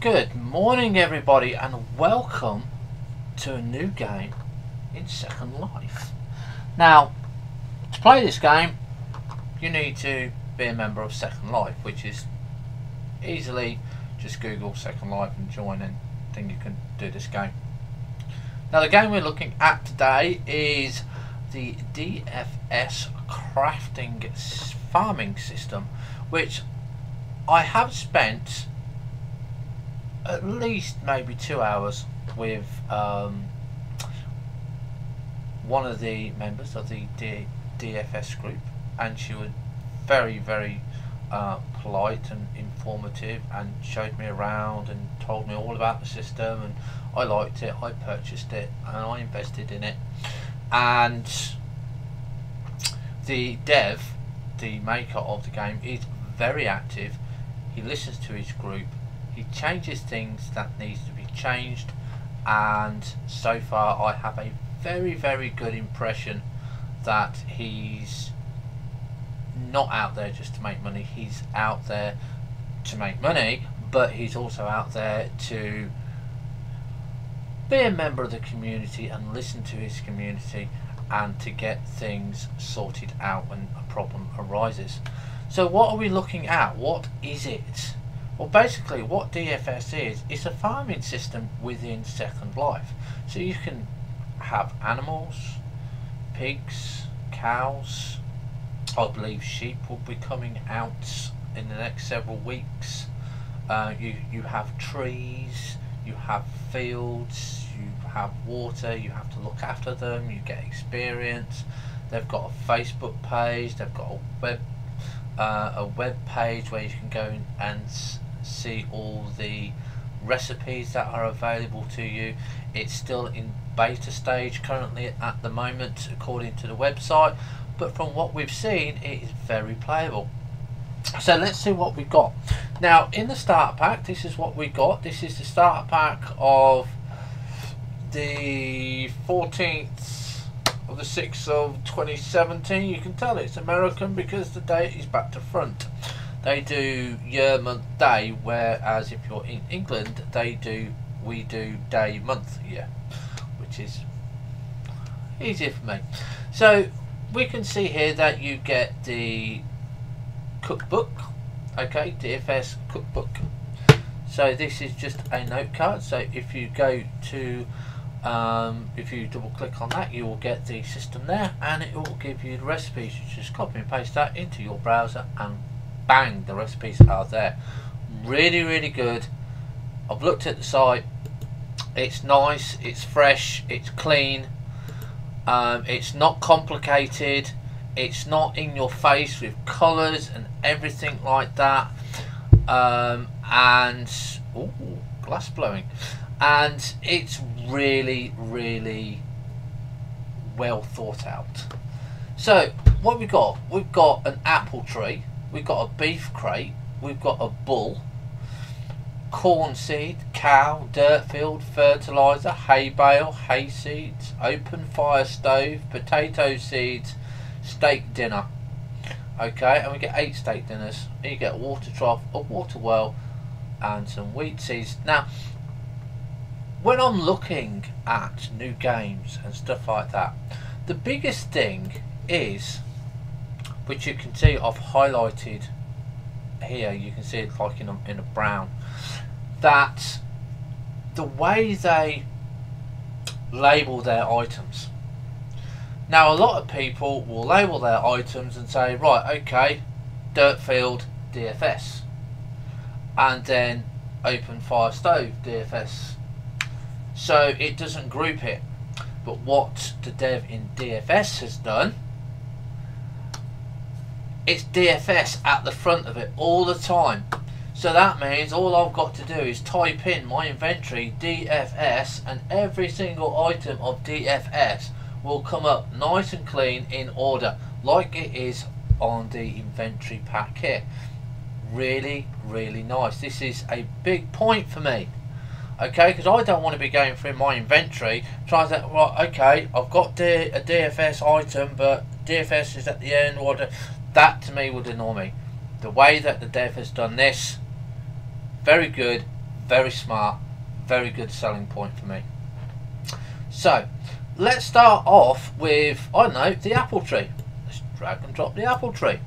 Good morning everybody and welcome to a new game in Second Life. Now, to play this game you need to be a member of Second Life, which is easily just Google Second Life and join, and then you can do this game. Now the game we're looking at today is the DFS crafting farming system, which I have spent at least maybe 2 hours with one of the members of the DFS group, and she was very polite and informative and showed me around and told me all about the system, and I liked it, I purchased it and I invested in it. And the dev, the maker of the game, is very active. He listens to his group, he changes things that needs to be changed, and so far I have a very good impression that he's not out there just to make money. He's out there to make money, but he's also out there to be a member of the community and listen to his community and to get things sorted out when a problem arises. So what are we looking at? What is it? Well, basically what DFS is, it's a farming system within Second Life. So you can have animals, pigs, cows, I believe sheep will be coming out in the next several weeks. You have trees, you have fields, you have water, you have to look after them, you get experience. They've got a Facebook page, they've got a web page where you can go in and see all the recipes that are available to you. It's still in beta stage currently at the moment according to the website, but from what we've seen it is very playable. So let's see what we've got. Now in the starter pack, this is what we got. This is the starter pack of the 14th of the 6th of 2017. You can tell it's American because the date is back to front. They do year, month, day, whereas if you're in England we do day, month, year, which is easier for me. So we can see here that you get the cookbook, okay, DFS cookbook. So this is just a note card. So if you go to if you double click on that, you will get the system there, and it will give you the recipes. You just copy and paste that into your browser and bang, the recipes are there. Really good. I've looked at the site, it's nice, it's fresh, it's clean, it's not complicated, it's not in your face with colours and everything like that, and ooh, glass blowing, and it's really well thought out. So what we've got an apple tree, we've got a beef crate, we've got a bull, corn seed, cow, dirt field, fertilizer, hay bale, hay seeds, open fire stove, potato seeds, steak dinner. Okay, and we get 8 steak dinners. You get a water trough, a water well, and some wheat seeds. Now when I'm looking at new games and stuff like that, the biggest thing is, which you can see I've highlighted here, you can see it like in a brown, that the way they label their items. Now a lot of people will label their items and say, right, okay, dirt field DFS, and then open fire stove DFS, so it doesn't group it. But what the dev in DFS has done, it's DFS at the front of it all the time. So that means all I've got to do is type in my inventory DFS, and every single item of DFS will come up nice and clean in order, like it is on the inventory pack here. Really nice. This is a big point for me, okay, because I don't want to be going through my inventory trying to, right, okay, I've got a DFS item but DFS is at the end. That to me would annoy me. The way that the dev has done this, very good, very smart, very good selling point for me. So let's start off with, I don't know, the apple tree. Let's drag and drop the apple tree.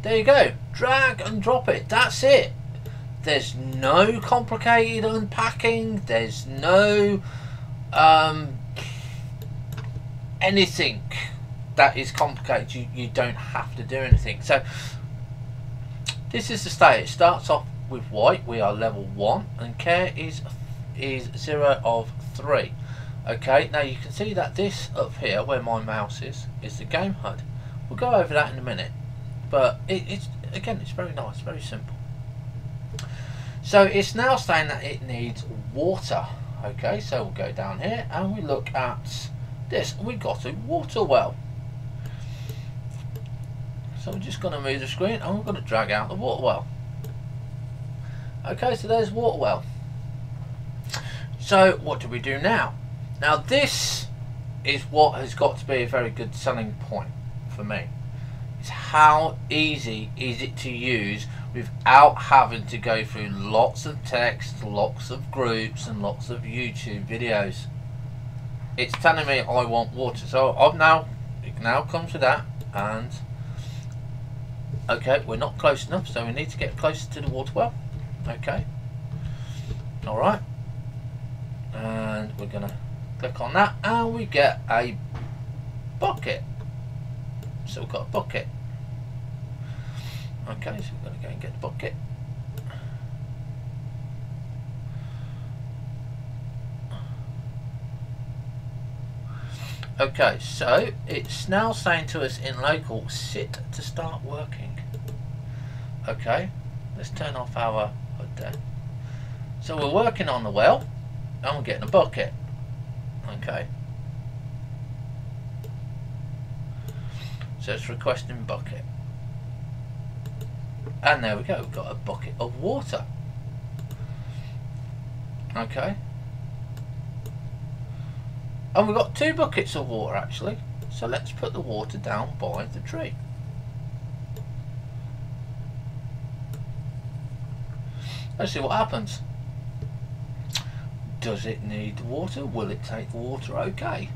There you go, drag and drop it, that's it. There's no complicated unpacking, there's no anything that is complicated. You don't have to do anything. So this is the state. It starts off with white. We are level 1 and care is 0 of 3. Okay, now you can see that this up here where my mouse is the game HUD. We'll go over that in a minute, but it's again, it's very nice, very simple. So it's now saying that it needs water. Okay, so we'll go down here and we look at this. We got a water well. So we're just going to move the screen and we're going to drag out the water well. Okay, so there's water well. So what do we do now? Now this is what has got to be a very good selling point for me. It's how easy is it to use without having to go through lots of text, lots of groups and lots of YouTube videos. It's telling me I want water, so it now comes to that, and okay, we're not close enough, so we need to get closer to the water well. Okay, alright, and we're gonna click on that and we get a bucket. So we've got a bucket. Okay, so we're gonna go and get the bucket. Okay, so it's now saying to us in local, sit to start working. Okay, let's turn off our HUD there. So we're working on the well and we're getting a bucket. Okay, so it's requesting bucket, and there we go, we've got a bucket of water. Okay, and we've got 2 buckets of water actually, so let's put the water down by the tree. Let's see what happens. Does it need water? Will it take water? Okay.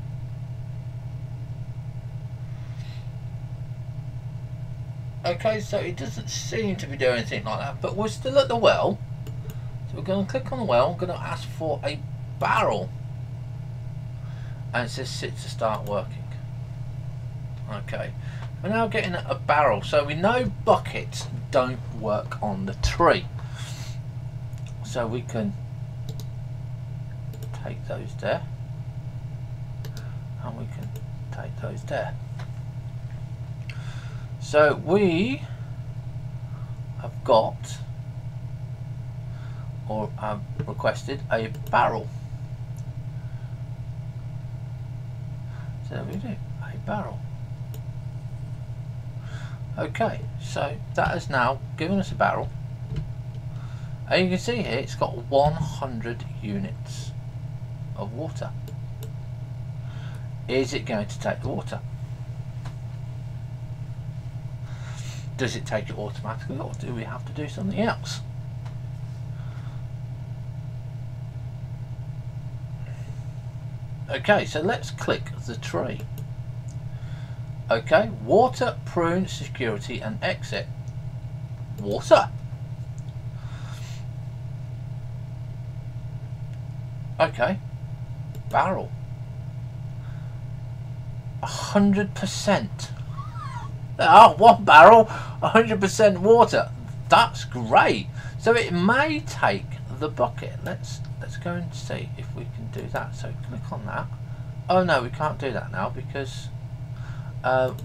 Okay, so it doesn't seem to be doing anything like that, but we're still at the well. So we're going to click on the well. I'm going to ask for a barrel. And it says sit to start working. Okay. We're now getting a barrel. So we know buckets don't work on the tree. So we can take those there, and we can take those there. So we have got, or have requested, a barrel. So there we do, a barrel. Okay, so that has now given us a barrel, and you can see here it's got 100 units of water. Is it going to take the water? Does it take it automatically, or do we have to do something else? Okay, so let's click the tree. Okay, water, prune, security and exit. Water. Okay, barrel. 100%. Oh, 1 barrel, 100% water. That's great. So it may take the bucket. Let's go and see if we can do that. So click on that. Oh no, we can't do that now because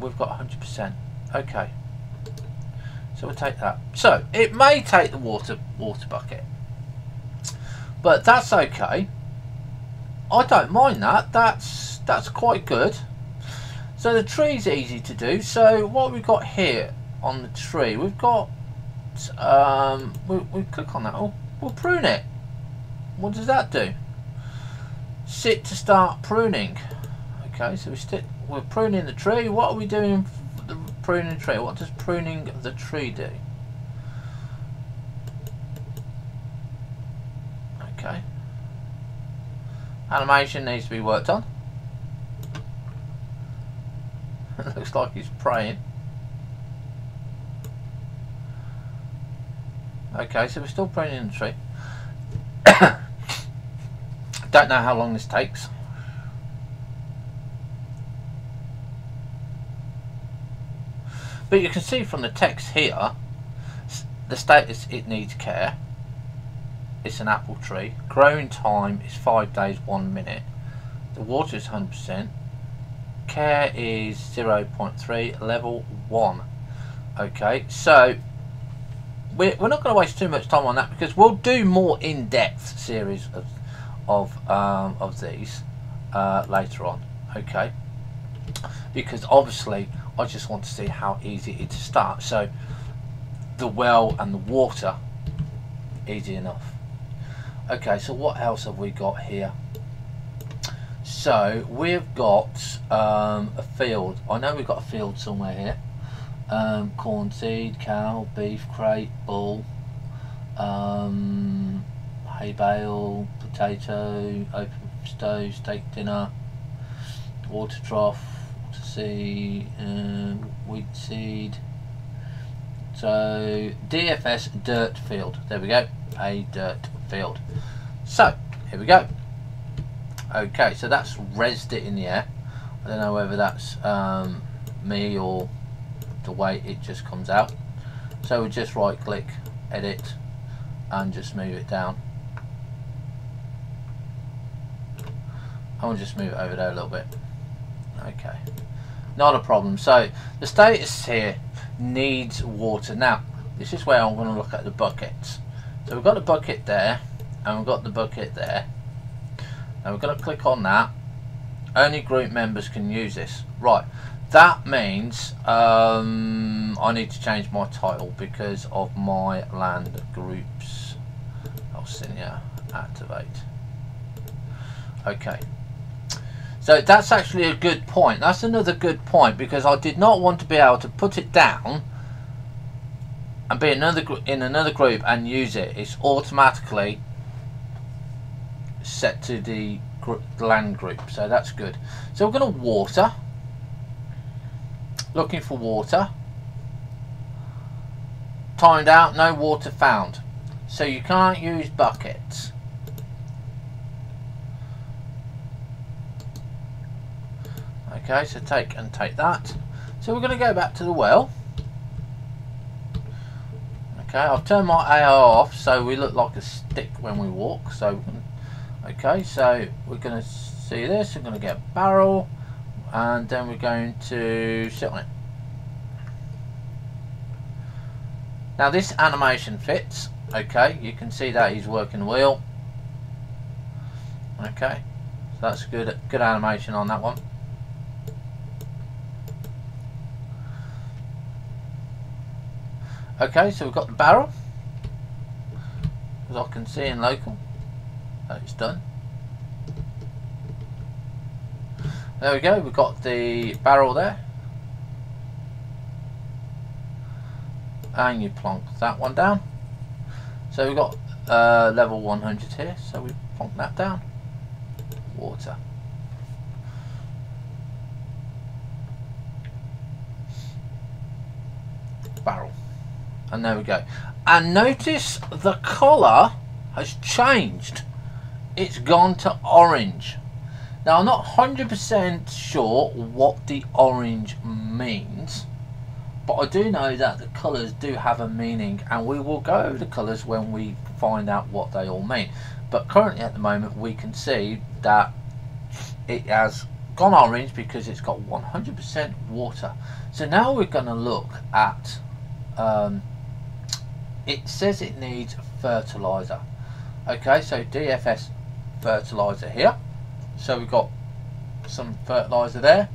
we've got 100%. Okay. So we'll take that. So it may take the water bucket, but that's okay. I don't mind that. That's quite good. So the tree's easy to do. So what we've got here on the tree, we've got we click on that. Oh, we'll prune it. What does that do? Sit to start pruning. Okay, so we're pruning the tree. What are we doing for the pruning the tree? What does pruning the tree do? Animation needs to be worked on. It looks like he's praying. Okay, so we're still praying in the tree. Don't know how long this takes. But you can see from the text here, the status: it needs care. It's an apple tree. Growing time is 5 days 1 minute. The water is 100%. Care is 0.3. Level 1. Okay, so we're not going to waste too much time on that, because we'll do more in-depth series of these later on. Okay, because obviously I just want to see how easy it is to start. So the well and the water, easy enough. Okay, so what else have we got here? So we've got a field. I know we've got a field somewhere here. Corn seed, cow, beef, crate, bull, hay bale, potato, open stove, steak dinner, water trough, water seed, wheat seed. So DFS dirt field. There we go. A dirt field. So here we go. Okay, so that's rezzed it in the air. I don't know whether that's me or the way it just comes out. So we just right click, edit, and just move it down. I will just move it over there a little bit. Okay, not a problem. So the status here needs water. Now this is where I'm going to look at the buckets. So we've got the bucket there, and we've got the bucket there. Now we're going to click on that. Only group members can use this. Right, that means I need to change my title because of my land groups. I'll senior activate. Okay, so that's actually a good point. That's another good point, because I did not want to be able to put it down and be in another group and use it. It's automatically set to the land group, so that's good. So we're going to water, looking for water, timed out, no water found, so you can't use buckets. Okay, so take that. So we're going to go back to the well. Okay, I've turned my AR off so we look like a stick when we walk. So okay, so we're going to see this. We're going to get a barrel, and then we're going to sit on it. Now this animation fits. Okay, you can see that he's working the wheel. Okay, so that's good animation on that one. Okay, so we've got the barrel, as I can see in local. That it's done. There we go, we've got the barrel there. And you plonk that one down. So we've got level 100 here, so we plonk that down. Water. Barrel. And there we go. And notice the colour has changed. It's gone to orange. Now I'm not 100% sure what the orange means, but I do know that the colours do have a meaning, and we will go over the colours when we find out what they all mean. But currently at the moment we can see that it has gone orange because it's got 100% water. So now we're going to look at it says it needs fertilizer. Okay, so DFS fertilizer here. So we've got some fertilizer there,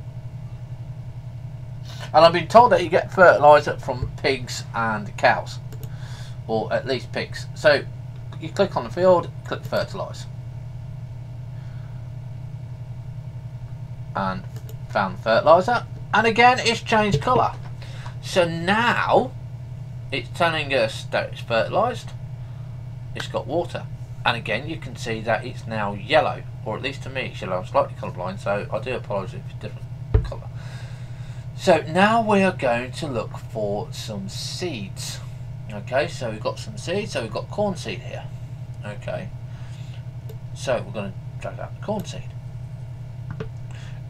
and I've been told that you get fertilizer from pigs and cows, or at least pigs. So you click on the field, click fertilize, and found fertilizer, and again it's changed colour. So now it's telling us that it's fertilised, it's got water. And again, you can see that it's now yellow, or at least to me it's yellow. I'm slightly colourblind, so I do apologise if it's different colour. So now we are going to look for some seeds. Okay, so we've got some seeds. So we've got corn seed here. Okay, so we're going to drag out the corn seed.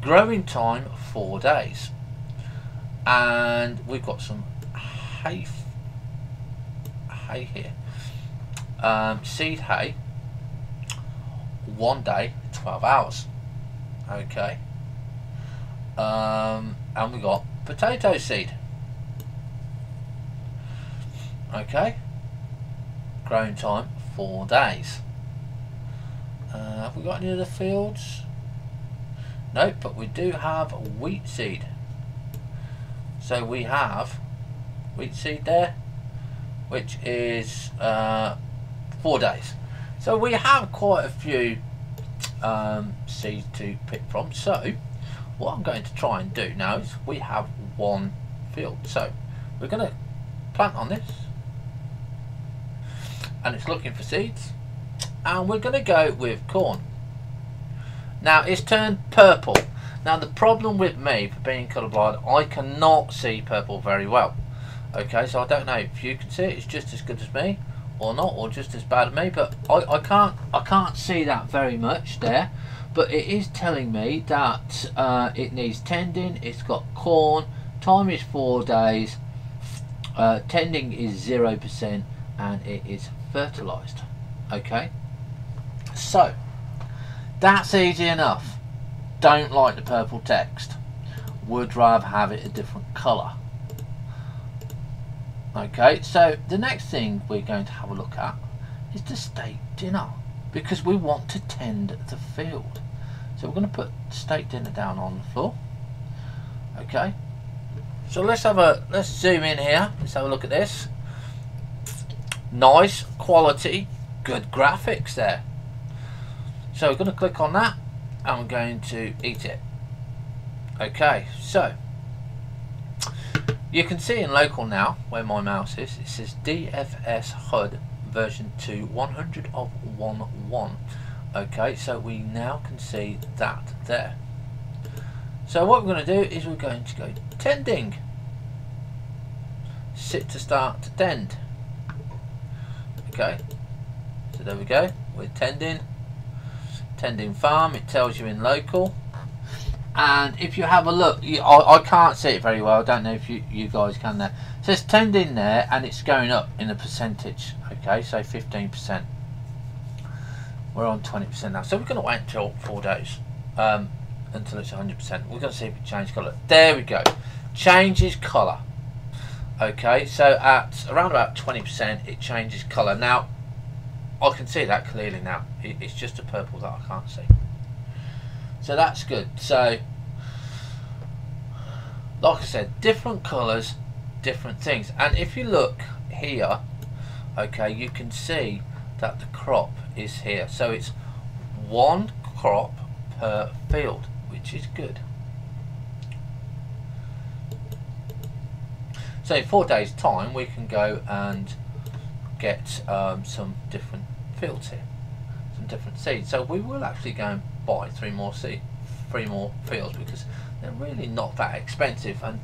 Growing time 4 days, and we've got some hay here. Seed hay, 1 day, 12 hours. Okay. And we got potato seed. Okay. Growing time 4 days. Have we got any other fields? Nope, but we do have wheat seed. So we have wheat seed there, which is 4 days. So we have quite a few seeds to pick from. So what I'm going to try and do now is we have one field. So we're going to plant on this, and it's looking for seeds, and we're going to go with corn. Now it's turned purple. Now the problem with me, for being colourblind, I cannot see purple very well. Okay, so I don't know if you can see it. It's just as good as me, or not, or just as bad as me. But I can't see that very much there. But it is telling me that it needs tending. It's got corn. Time is 4 days. Tending is 0%, and it is fertilised. Okay, so that's easy enough. Don't like the purple text. Would rather have it a different colour. Okay, so the next thing we're going to have a look at is the steak dinner, because we want to tend the field. So we're going to put steak dinner down on the floor. Okay, so let's zoom in here. Let's have a look at this. Nice quality, good graphics there. So we're going to click on that, and we're going to eat it. Okay, so you can see in local now where my mouse is, it says DFS HUD version 2 100 of 1.1. Okay, so we now can see that there. So what we're going to do is we're going to go tending. Sit to start to tend. Okay, so there we go. We're tending. Tending farm, it tells you in local. And if you have a look, I can't see it very well. I don't know if you guys can there. It says tending there, and it's going up in a percentage. Okay, so 15%. We're on 20% now. So we're going to wait until 4 days, until it's 100%. We're going to see if it changes colour. There we go. Changes colour. Okay, so at around about 20%, it changes colour. Now, I can see that clearly now. It's just a purple that I can't see. So that's good. So, like I said, different colours, different things. And if you look here, okay, you can see that the crop is here. So it's one crop per field, which is good. So in 4 days time we can go and get some different fields here, some different seeds. So we will actually go and buy three more fields, because they're really not that expensive, and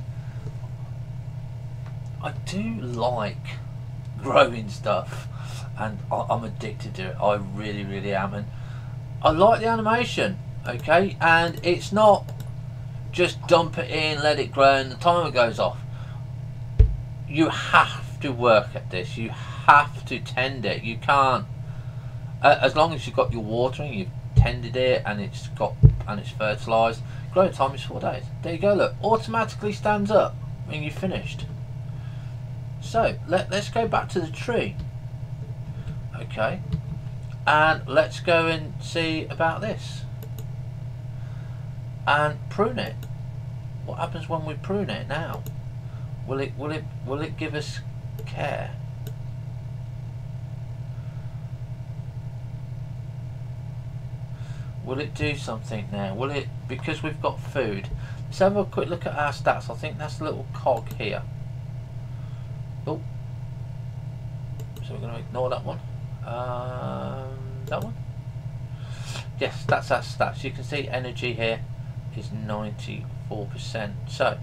I do like growing stuff, and I'm addicted to it. I really am, and I like the animation. Okay, and it's not just dump it in, let it grow, and the timer goes off. You have to work at this. You have to tend it. You can't, as long as you've got your watering, you've tended it, and it's fertilised. Growing time is 4 days. There you go. Look, automatically stands up when you've finished. So let's go back to the tree. Okay, and let's go and see about this and prune it. What happens when we prune it now? Will it give us care? Will it do something now? Will it, because we've got food? Let's have a quick look at our stats. I think that's a little cog here. Oh, so we're going to ignore that one. That one? Yes, that's our stats. You can see energy here is 94%. So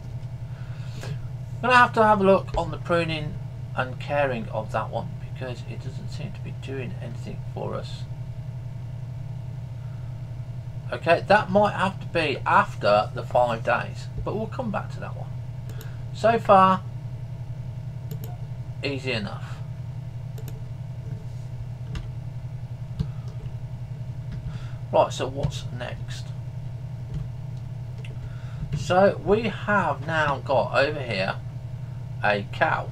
I'm going to have a look on the pruning and caring of that one, because it doesn't seem to be doing anything for us. Okay, that might have to be after the 5 days, but we'll come back to that one. So far, easy enough. Right, so what's next? So we have now got over here a cow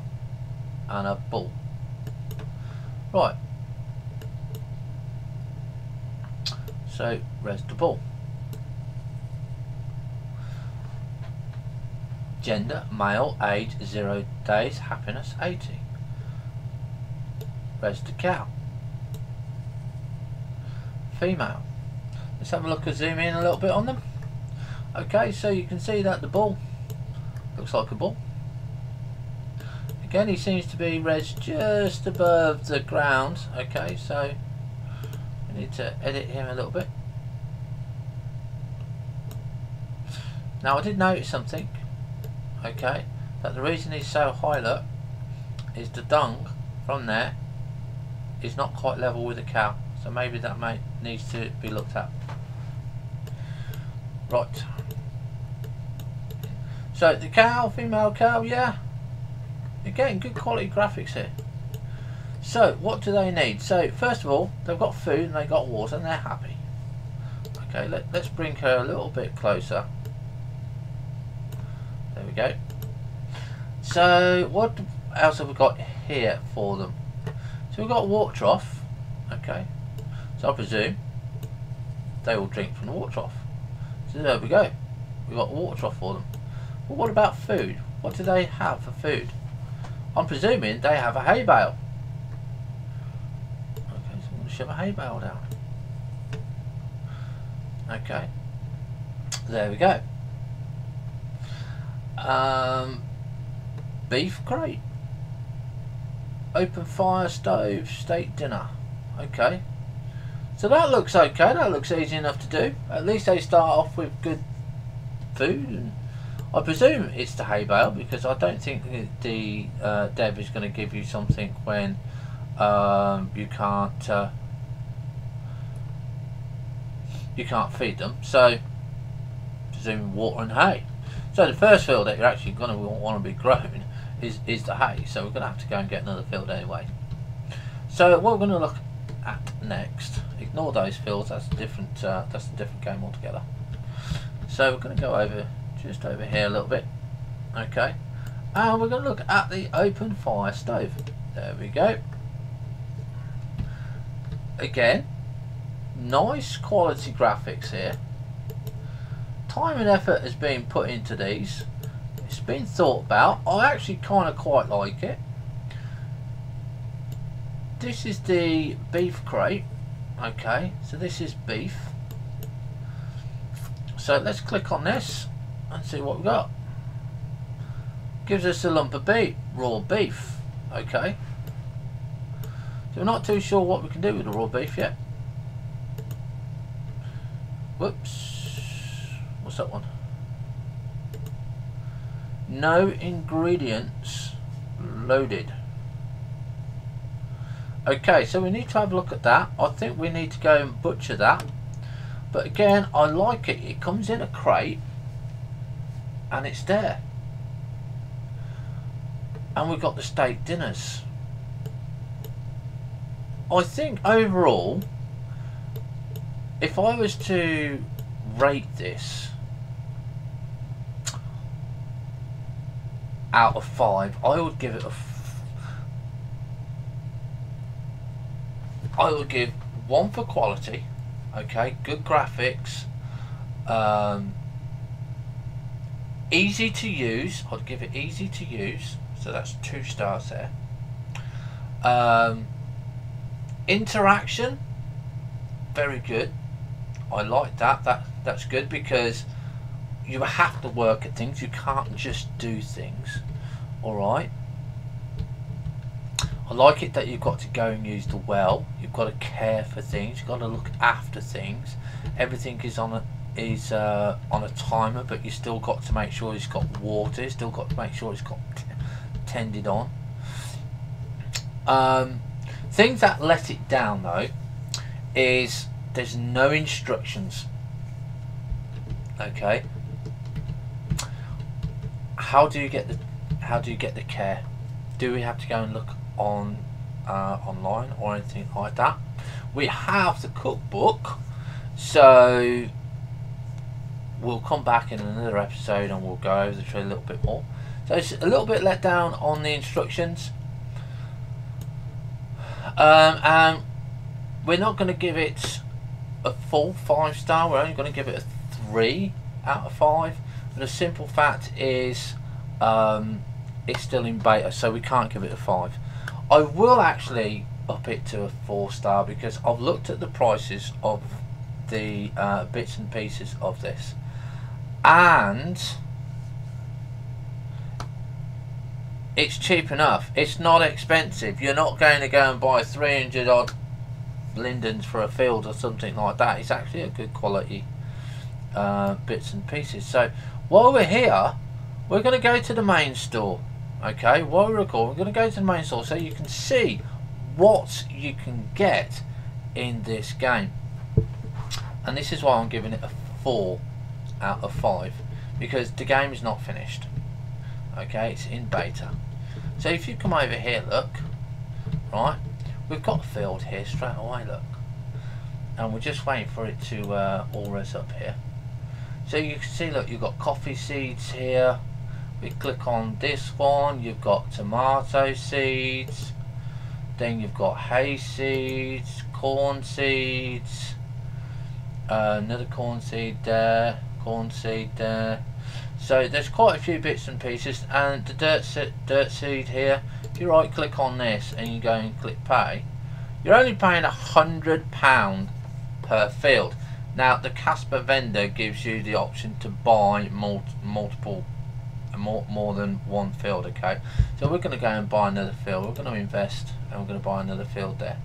and a bull. Right. So where's the bull? Gender, male, age 0 days, happiness 80. Where's the cow? Female. Let's have a look and zoom in a little bit on them. Okay, so you can see that the bull looks like a bull. Again, he seems to be res just above the ground. Okay, so we need to edit him a little bit. Now I did notice something. Okay, that the reason he's so high, look, is the dung from there is not quite level with the cow. So maybe that needs to be looked at. Right. So the cow, female cow, yeah. You're getting good quality graphics here. So what do they need? So first of all, they've got food and they've got water and they're happy. Okay, let's bring her a little bit closer. There we go. So what else have we got here for them? So we've got a water trough. Okay. So I presume they will drink from the water trough. So there we go. We've got a water trough for them. But what about food? What do they have for food? I'm presuming they have a hay bale. Okay, so I'm going to shove a hay bale down. Okay. There we go. Beef crate. Open fire stove, steak dinner. Okay. So that looks okay, that looks easy enough to do. At least they start off with good food, and I presume it's the hay bale, because I don't think the dev is going to give you something when you can't feed them. So presume water and hay. So the first field that you're actually going to want to be grown is the hay. So we're going to have to go and get another field anyway. So what we're going to look at next, ignore those fields, that's a different game altogether. So we're going to go over just over here a little bit. Okay, and we're going to look at the open fire stove. There we go. Again, nice quality graphics here. Time and effort has been put into these. It's been thought about. I actually kind of quite like it. This is the beef crate. Okay, so this is beef. So let's click on this and see what we've got. Gives us a lump of beef, raw beef. Okay. So we're not too sure what we can do with the raw beef yet. Whoops. What's that one? No ingredients loaded. Okay, so we need to have a look at that. I think we need to go and butcher that. But again, I like it. It comes in a crate and it's there. And we've got the steak dinners. I think overall, if I was to rate this out of 5, I would give it I would give 1 for quality. Okay, good graphics, easy to use. I'd give it easy to use, so that's 2 stars there. Interaction, very good. I like that. That's good, because you have to work at things. You can't just do things. All right. I like it that you've got to go and use the well. You've got to care for things. You've got to look after things. Everything is on a timer, but you still got to make sure it's got water. You still got to make sure it's got tended on. Things that let it down though is there's no instructions. Okay. How do you get the care? Do we have to go and look on online or anything like that? We have the cookbook, so we'll come back in another episode and we'll go over the tree a little bit more. So it's a little bit let down on the instructions, and we're not going to give it a full 5-star. We're only going to give it a 3 out of 5. But the simple fact is it's still in beta, so we can't give it a 5. I will actually up it to a 4-star because I've looked at the prices of the bits and pieces of this, and it's cheap enough. It's not expensive. You're not going to go and buy 300 odd lindens for a field or something like that. It's actually a good quality bits and pieces. So while we're here, we're going to go to the main store. Okay, while we're recording, we're going to go to the main store so you can see what you can get in this game. And this is why I'm giving it a 4 out of 5, because the game is not finished. Okay, it's in beta. So if you come over here, look, right, we've got a field here straight away, look, and we're just waiting for it to all res up here. So you can see, look, you've got coffee seeds here. We click on this one, you've got tomato seeds, then you've got hay seeds, corn seeds, another corn seed there, corn seed there. So there's quite a few bits and pieces, and the dirt seed here, if you right click on this and you go and click pay, you're only paying £100 per field. Now the Casper vendor gives you the option to buy more than one field. Okay, so we're going to go and buy another field. We're going to invest and we're going to buy another field there.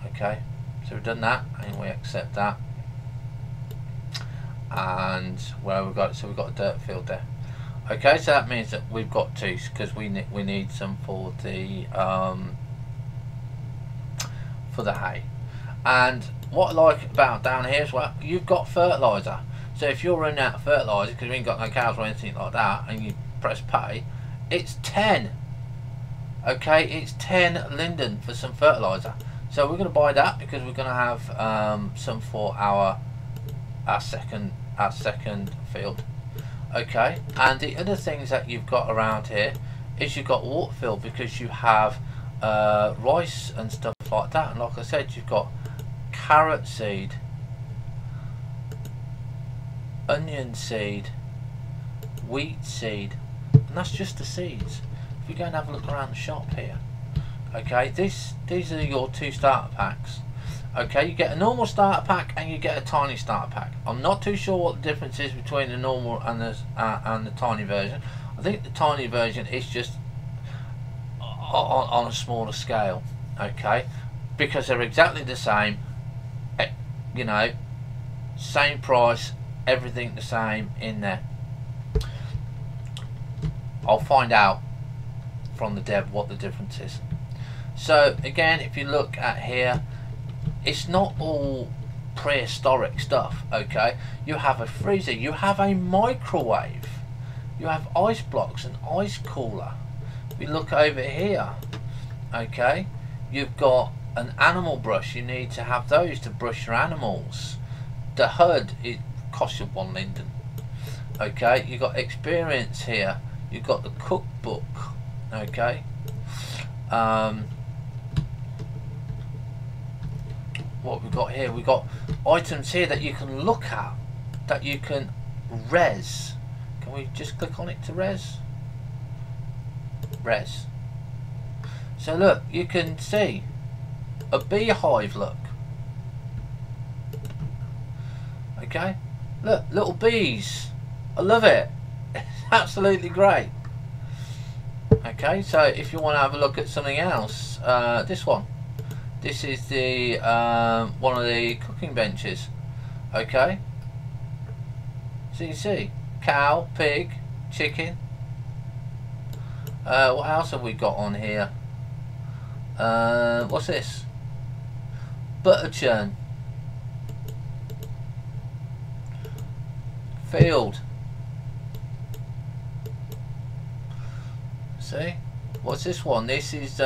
Okay, so we've done that and we accept that. And where we've got, so we've got a dirt field there. Okay, so that means that we've got 2 because we need some for the hay. And what I like about down here as well, you've got fertilizer. So if you're running out of fertilizer because we ain't got no cows or anything like that, and you press pay, it's 10. Okay, it's 10 linden for some fertilizer. So we're going to buy that because we're going to have some for our second field. Okay, and the other things that you've got around here is you've got water field because you have rice and stuff like that. And like I said, you've got carrot seed, onion seed, wheat seed, and that's just the seeds. If you go and have a look around the shop here, okay, these are your 2 starter packs. Okay, you get a normal starter pack and you get a tiny starter pack. I'm not too sure what the difference is between the normal and the tiny version. I think the tiny version is just on a smaller scale. Okay, because they're exactly the same. You know, same price, everything the same in there. I'll find out from the dev what the difference is. So again, if you look at here, it's not all prehistoric stuff. Okay, you have a freezer, you have a microwave, you have ice blocks, an ice cooler. We look over here, okay, you've got an animal brush. You need to have those to brush your animals. The HUD, it costs you 1 linden. Okay, you've got experience here, you've got the cookbook. Okay, what we've got here, we've got items here that you can look at, that you can res. Can we just click on it to res? Res. So look, you can see a beehive, look. Okay, look, little bees. I love it. It's absolutely great. Okay, so if you want to have a look at something else, this one. This is the one of the cooking benches. Okay, so you see cow, pig, chicken. What else have we got on here? What's this? Butter churn. Field. See? What's this one? This is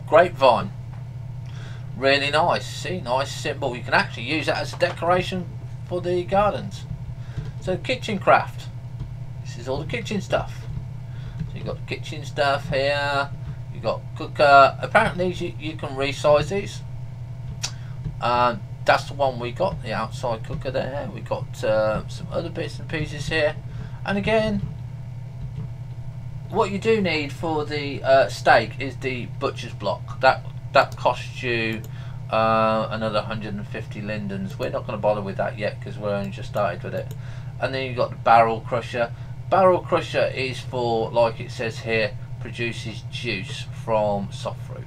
grapevine. Really nice. See? Nice, simple. You can actually use that as a decoration for the gardens. So kitchen craft. This is all the kitchen stuff. So you've got the kitchen stuff here. You've got cooker. Apparently you can resize these. That's the one we got, the outside cooker there. We got some other bits and pieces here. And again, what you do need for the steak is the butcher's block. That costs you another 150 lindens. We're not going to bother with that yet because we're only just started with it. And then you've got the barrel crusher. Barrel crusher is for, like it says here, produces juice from soft fruit.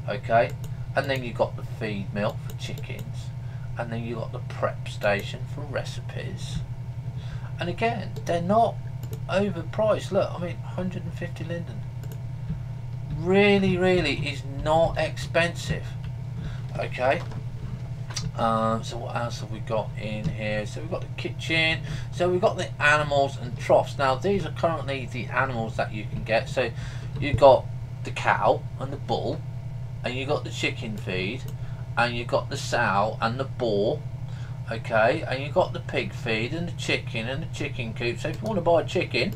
Okay, and then you've got the feed mill for chickens, and then you've got the prep station for recipes. And again, they're not overpriced. Look, I mean, 150 linden really is not expensive. Okay, so what else have we got in here? So we've got the kitchen, so we've got the animals and troughs. Now these are currently the animals that you can get. So you've got the cow and the bull, and you've got the chicken feed, and you've got the sow and the boar. Okay, and you've got the pig feed and the chicken coop. So if you want to buy a chicken,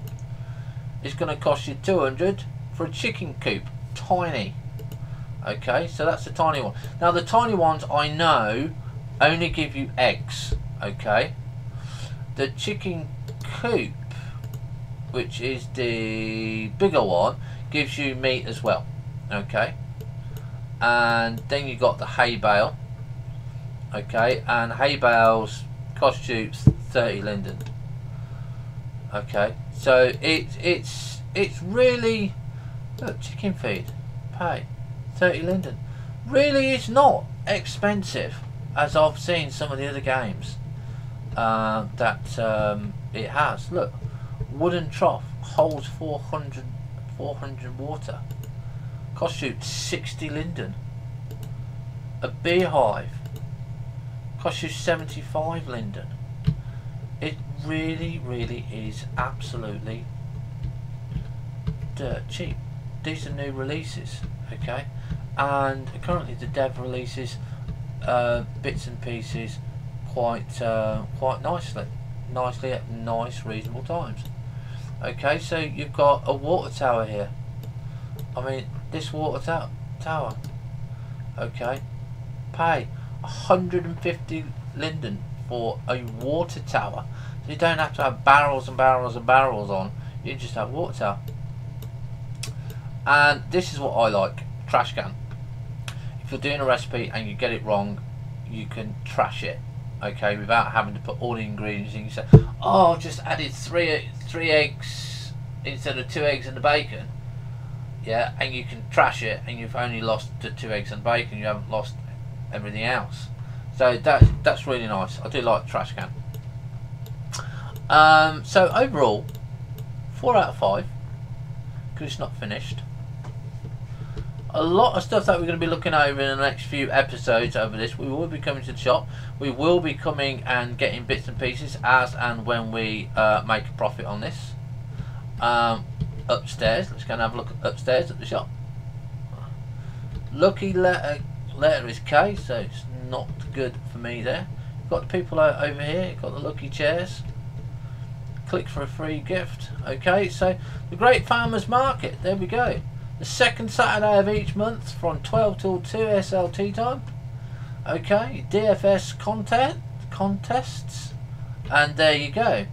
it's going to cost you 200 for a chicken coop. Tiny. Okay, so that's the tiny one. Now the tiny ones I know only give you eggs. Okay, the chicken coop, which is the bigger one, gives you meat as well. Okay, and then you got the hay bale. Okay, and hay bales cost you 30 linden. Okay, so it's really, look, chicken feed, pay 30 linden. Really, it's not expensive, as I've seen some of the other games that it has. Look, wooden trough holds 400 water, costs you 60 linden. A beehive costs you 75 linden. It really is absolutely dirt cheap. These are new releases. Okay, and currently the dev releases bits and pieces quite nicely at nice reasonable times. Okay, so you've got a water tower here. I mean, this water tower, okay, pay 150 linden for a water tower. So you don't have to have barrels and barrels and barrels on, you just have water tower. And this is what I like, trash can. If you're doing a recipe and you get it wrong, you can trash it, okay, without having to put all the ingredients in. You say, oh, I've just added three eggs instead of 2 eggs and the bacon. Yeah, and you can trash it, and you've only lost the 2 eggs and bacon, you haven't lost everything else. So that's really nice. I do like trash can. So overall, 4 out of 5, because it's not finished. A lot of stuff that we're going to be looking over in the next few episodes over this. We will be coming to the shop. We will be coming and getting bits and pieces as and when we make a profit on this. Upstairs, let's go and have a look upstairs at the shop. Lucky letter is K, so it's not good for me there. You've got the people over here, you've got the lucky chairs. Click for a free gift. Okay, so the Great Farmers Market, there we go. The second Saturday of each month from 12 till 2 SLT time. Okay, DFS contests, and there you go.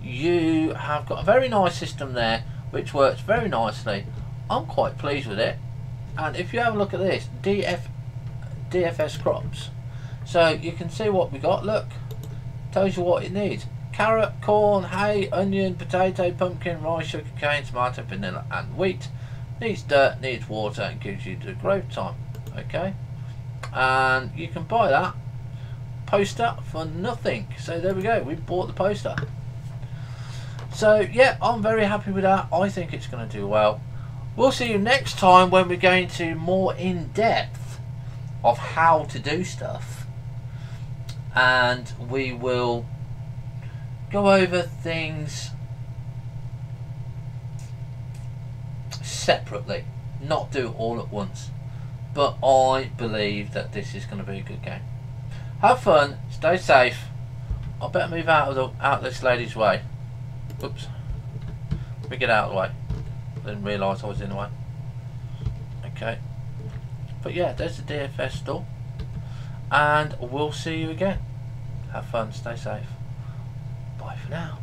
You have got a very nice system there, which works very nicely. I'm quite pleased with it. And if you have a look at this, DFS crops, so you can see what we got. Look, tells you what it needs. carrot, corn, hay, onion, potato, pumpkin, rice, sugar cane, tomato, vanilla and wheat. Needs dirt, needs water, and gives you the growth time. Okay, and you can buy that poster for nothing. So there we go, we bought the poster. So yeah, I'm very happy with that. I think it's going to do well. We'll see you next time when we're going to more in depth of how to do stuff, and we will go over things separately, not do it all at once. But I believe that this is going to be a good game. Have fun, stay safe. I better move out of this lady's way. Oops. Let me get out of the way. I didn't realise I was in the way. Okay. But yeah, there's the DFS store. And we'll see you again. Have fun, stay safe. Bye for now.